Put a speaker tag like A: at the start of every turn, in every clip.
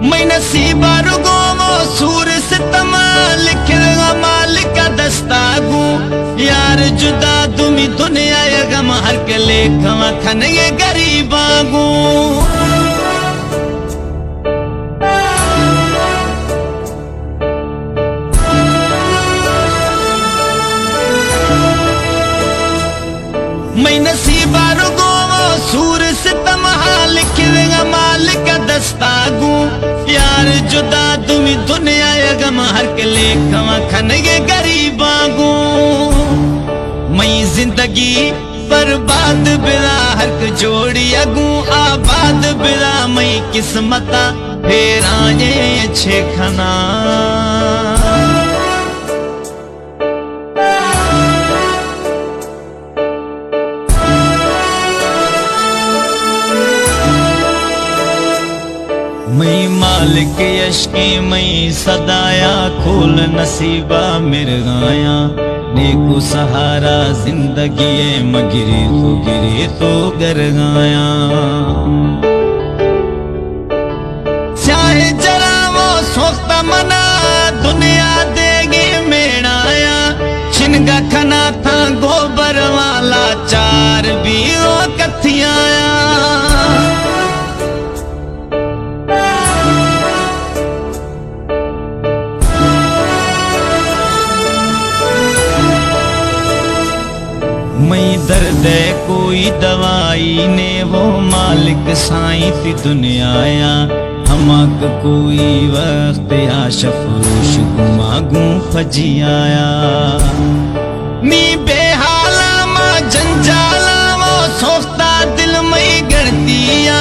A: मैं नसीबा रुगो वो सूर सितम लिखा मालिक दस्तागू यार जुदा तुमी दुनिया गम हर के लेखवा खन ये गरीबागू मैं नसीबा रुगो वो सूर सितम लिखा मालिक दस्तागू यार जुदा तुमी दुनिया गम हर के लेखवा खन ये गरीबागू मैं जिंदगी बर्बाद बिला हर जोड़ी अगू आबाद बिला मैं किस्मता फिर आए अच्छे खना मैं मालिक यशकी मैं सदाया खोल नसीबा मिर्गाया नेको सहारा जिंदगी गिरे तो गर गाया चाहे जरा वो सोखता मना दुनिया देगी मेड़ाया छिनगा खना था गोबर वाला चार भी वो कथियाया मैं दर्द कोई दवाई ने वो मालिक साई थी दुनियाया हमक कोई वक्त आशा फरोश गुमागू फजी आया नी बेहाला मा जंजाला वो सोखता दिल में गढ़तिया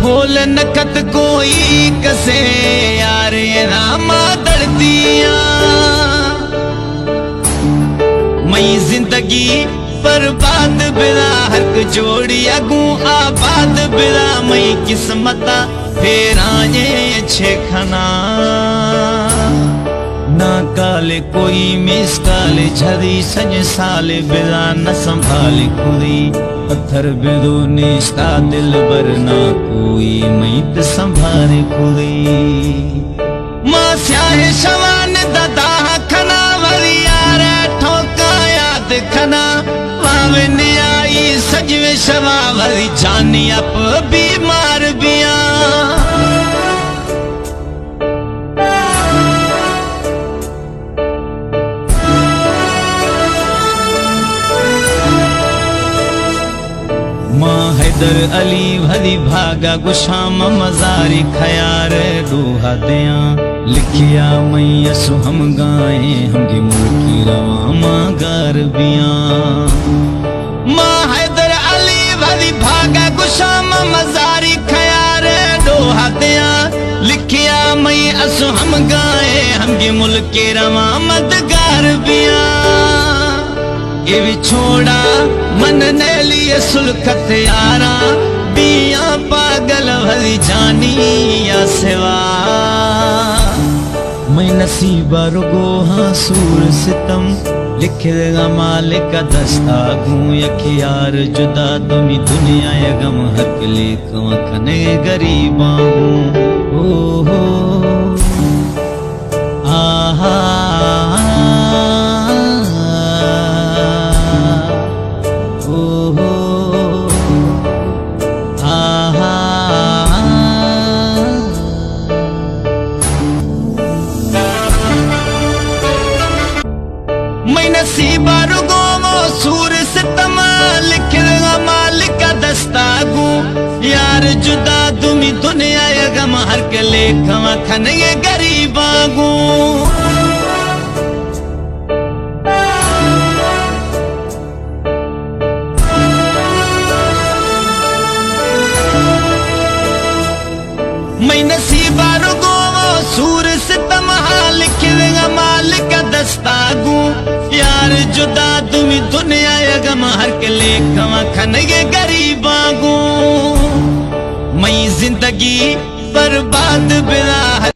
A: फूल नकत कोई कसे यार रामा दर्दिया मैं जिंदगी बर्बाद बिला हर जोड़ी अगू आबाद बिला मैं किस्मता फिर आए अच्छे खना ना काले कोई मिस काले झरी सज साले बिला न संभाले खुदी पत्थर बिदो निस्ता दिल बर ना कोई मैं तो संभाले खुदी माँ स्याहे शवान ददा खना वरी यार ठोका याद खना आई सजवे शवा भरी जानी अप बीमार बिया माँ हैदर अली भरी भागा गुशाम मजारी खयार दोहा दिया लिखिया मैं असु हम गाए हमगे मुल्की रवा माँ गार बिया माँ हैदर अली भरी भागा गुशाम मजारी खयार दोहा दिया लिखिया मैं असु हम गाए हमगे मुल्की रवा मदगार बिया ये भी छोड़ा मन ने लिए सुलखत यारा बिया पागल भरी जानी या सिवा मैं नसीबा रुगो हाँ सूर सितम लिखेगा मालिक दस्तागू यखियार जुदा तुमी दुनिया गम हक लेख खने गरीबा हो आहा मैं नसीबा रुगो वो सूर सितम लिखा मालिक दस्तागू यार जुदा तुमी दुनिया गम हर के लेखवा खन ये गरीबागू मैं नसीबा रुगो वो सूर सितम लिखा मालिक दस्तागू यार जुदा तुमी दुनिया गम हर के लेखवा खन ये गरीबागू मैं जिंदगी बर्बाद बिला